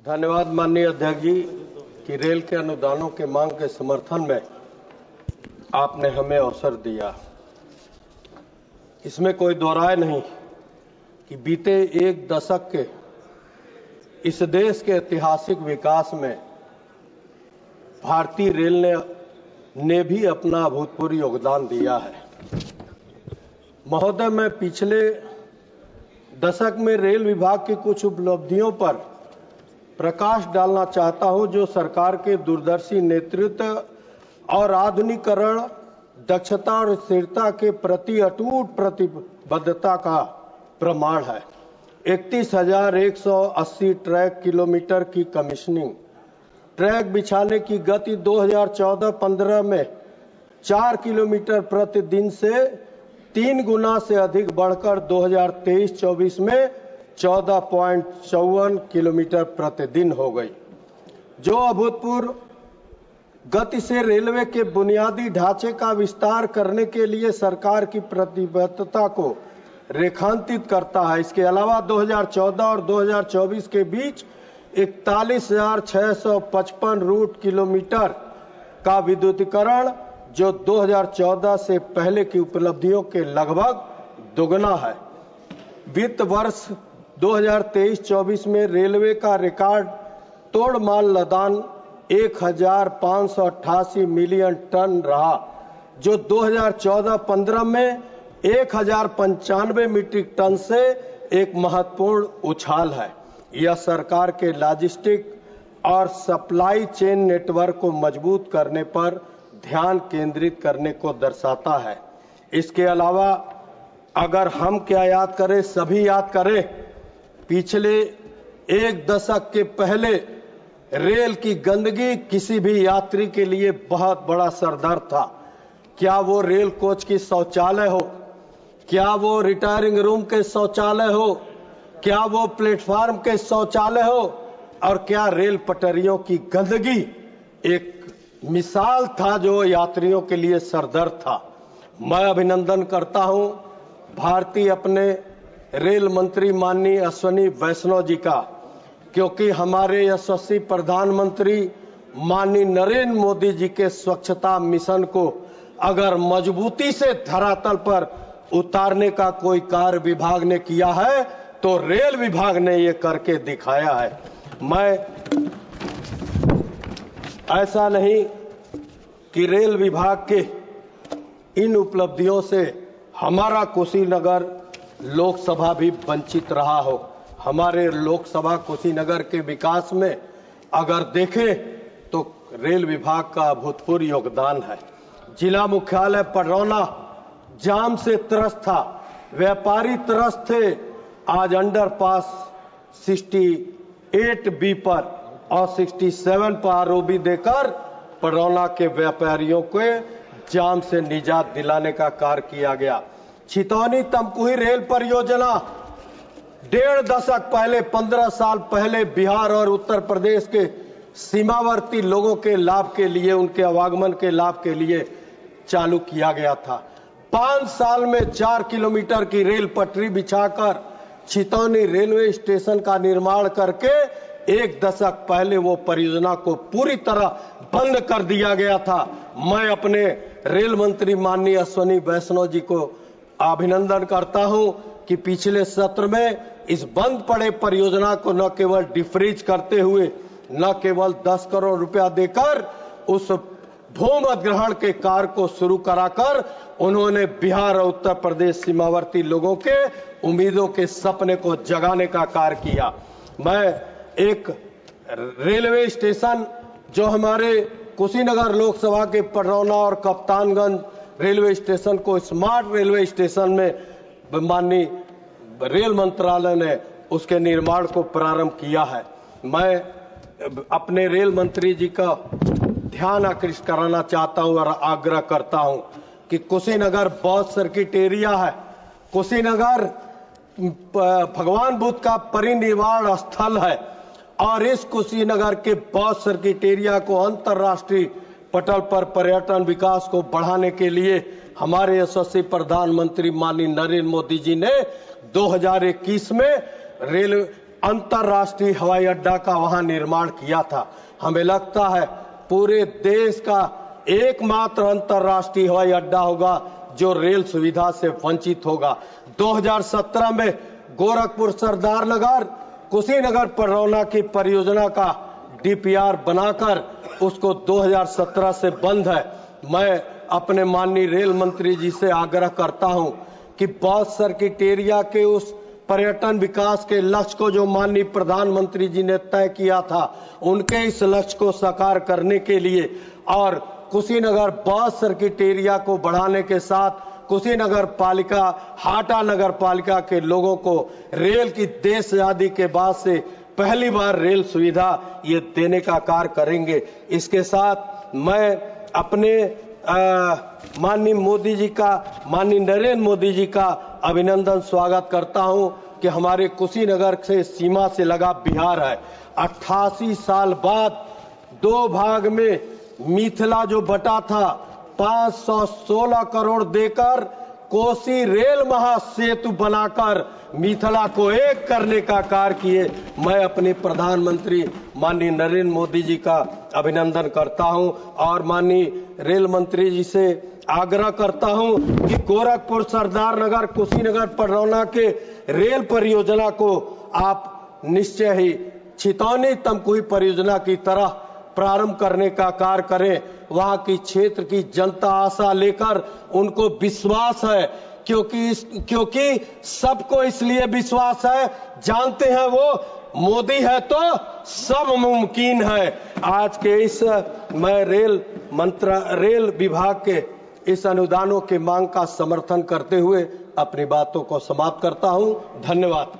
धन्यवाद माननीय अध्यक्ष जी कि रेल के अनुदानों के मांग के समर्थन में आपने हमें अवसर दिया। इसमें कोई दो राय नहीं कि बीते एक दशक के इस देश के ऐतिहासिक विकास में भारतीय रेल ने भी अपना अभूतपूर्व योगदान दिया है। महोदय, मैं पिछले दशक में रेल विभाग की कुछ उपलब्धियों पर प्रकाश डालना चाहता हूं, जो सरकार के दूरदर्शी नेतृत्व और आधुनिकीकरण, दक्षता और स्थिरता के प्रति अटूट प्रतिबद्धता का प्रमाण है। 31,180 ट्रैक किलोमीटर की कमीशनिंग, ट्रैक बिछाने की गति 2014-15 में 4 किलोमीटर प्रतिदिन से 3 गुना से अधिक बढ़कर 2023-24 में 14.54 किलोमीटर प्रतिदिन हो गई। जो अभूतपूर्व गति से रेलवे के बुनियादी ढांचे का विस्तार करने के लिए सरकार की प्रतिबद्धता को रेखांकित करता है। इसके अलावा 2014 और 2024 के बीच 41,655 रूट किलोमीटर का विद्युतीकरण, जो 2014 से पहले की उपलब्धियों के लगभग दोगुना है। वित्त वर्ष 2023-24 में रेलवे का रिकॉर्ड तोड़ माल लदान 1,588 मिलियन टन रहा, जो 2014-15 में 1,095 मीट्रिक टन से एक महत्वपूर्ण उछाल है। यह सरकार के लॉजिस्टिक और सप्लाई चेन नेटवर्क को मजबूत करने पर ध्यान केंद्रित करने को दर्शाता है। इसके अलावा अगर हम क्या याद करें, सभी याद करें, पिछले एक दशक के पहले रेल की गंदगी किसी भी यात्री के लिए बहुत बड़ा सरदर्द था। क्या वो रेल कोच की शौचालय हो, क्या वो रिटायरिंग रूम के शौचालय हो, क्या वो प्लेटफार्म के शौचालय हो, और क्या रेल पटरियों की गंदगी एक मिसाल था जो यात्रियों के लिए सरदर्द था। मैं अभिनंदन करता हूं भारतीय अपने रेल मंत्री माननीय अश्विनी वैष्णव जी का, क्योंकि हमारे यशस्वी प्रधानमंत्री माननीय नरेंद्र मोदी जी के स्वच्छता मिशन को अगर मजबूती से धरातल पर उतारने का कोई कार्य विभाग ने किया है तो रेल विभाग ने ये करके दिखाया है। मैं ऐसा नहीं कि रेल विभाग के इन उपलब्धियों से हमारा कुशीनगर लोकसभा भी वंचित रहा हो। हमारे लोकसभा कुशीनगर के विकास में अगर देखें तो रेल विभाग का अभूतपूर्व योगदान है। जिला मुख्यालय पडरौना जाम से त्रस्त था, व्यापारी त्रस्त थे। आज अंडरपास 68B पर और 67 पर आरओबी देकर पडरौना के व्यापारियों को जाम से निजात दिलाने का कार्य किया गया। छितौनी तमकुही रेल परियोजना 1.5 दशक पहले, 15 साल पहले बिहार और उत्तर प्रदेश के सीमावर्ती लोगों के लाभ के लिए, उनके आवागमन के लाभ के लिए चालू किया गया था। 5 साल में 4 किलोमीटर की रेल पटरी बिछाकर छितौनी रेलवे स्टेशन का निर्माण करके 1 दशक पहले वो परियोजना को पूरी तरह बंद कर दिया गया था। मैं अपने रेल मंत्री माननीय अश्विनी वैष्णव जी को अभिनंदन करता हूं कि पिछले सत्र में इस बंद पड़े परियोजना को न केवल डिफ्रीज करते हुए, न केवल 10 करोड़ रुपया देकर उस भूमि अधिग्रहण के कार्य को शुरू कराकर उन्होंने बिहार और उत्तर प्रदेश सीमावर्ती लोगों के उम्मीदों के सपने को जगाने का कार्य किया। मैं एक रेलवे स्टेशन जो हमारे कुशीनगर लोकसभा के पडरौना और कप्तानगंज रेलवे स्टेशन को स्मार्ट रेलवे स्टेशन में माननीय रेल मंत्रालय ने उसके निर्माण को प्रारंभ किया है। मैं अपने रेल मंत्री जी का ध्यान आकृष्ट कराना चाहता हूं और आग्रह करता हूं कि कुशीनगर बौद्ध सर्किट एरिया है। कुशीनगर भगवान बुद्ध का परिनिर्वाण स्थल है और इस कुशीनगर के बौद्ध सर्किट एरिया को अंतर्राष्ट्रीय पटल पर पर्यटन विकास को बढ़ाने के लिए हमारे यशस्वी प्रधानमंत्री माननीय नरेंद्र मोदी जी ने 2021 में रेल अंतर्राष्ट्रीय हवाई अड्डा का वहां निर्माण किया था। हमें लगता है पूरे देश का एकमात्र अंतर्राष्ट्रीय हवाई अड्डा होगा जो रेल सुविधा से वंचित होगा। 2017 में गोरखपुर सरदारनगर कुशीनगर पडरौना की परियोजना का डीपीआर बनाकर उसको 2017 से बंद है। मैं अपने माननीय रेल मंत्री जी से आग्रह करता हूं कि बौद्ध सर्किट एरिया के उस पर्यटन विकास के लक्ष्य को जो माननीय प्रधानमंत्री जी ने तय किया था, उनके इस लक्ष्य को साकार करने के लिए और कुशीनगर बौद्ध सर्किट एरिया को बढ़ाने के साथ कुशीनगर पालिका, हाटा नगर पालिका के लोगों को रेल की देश आजादी के बाद से पहली बार रेल सुविधा ये देने का कार्य करेंगे। इसके साथ मैं अपने माननीय मोदी जी का, माननीय नरेंद्र मोदी जी का अभिनंदन स्वागत करता हूं कि हमारे कुशीनगर से सीमा से लगा बिहार है। 88 साल बाद 2 भाग में मिथिला जो बटा था 516 करोड़ देकर कोसी रेल महासेतु बनाकर मिथिला को एक करने का कार्य किए। मैं अपने प्रधानमंत्री माननीय नरेंद्र मोदी जी का अभिनंदन करता हूं और माननीय रेल मंत्री जी से आग्रह करता हूं कि गोरखपुर सरदारनगर कुशीनगर पडरौना के रेल परियोजना को आप निश्चय ही छितौनी तमकुही परियोजना की तरह प्रारंभ करने का कार्य करें। वहां की क्षेत्र की जनता आशा लेकर, उनको विश्वास है क्योंकि सबको इसलिए विश्वास है, जानते हैं वो मोदी है तो सब मुमकिन है। आज के इस मैं रेल विभाग के इस अनुदानों के मांग का समर्थन करते हुए अपनी बातों को समाप्त करता हूं। धन्यवाद।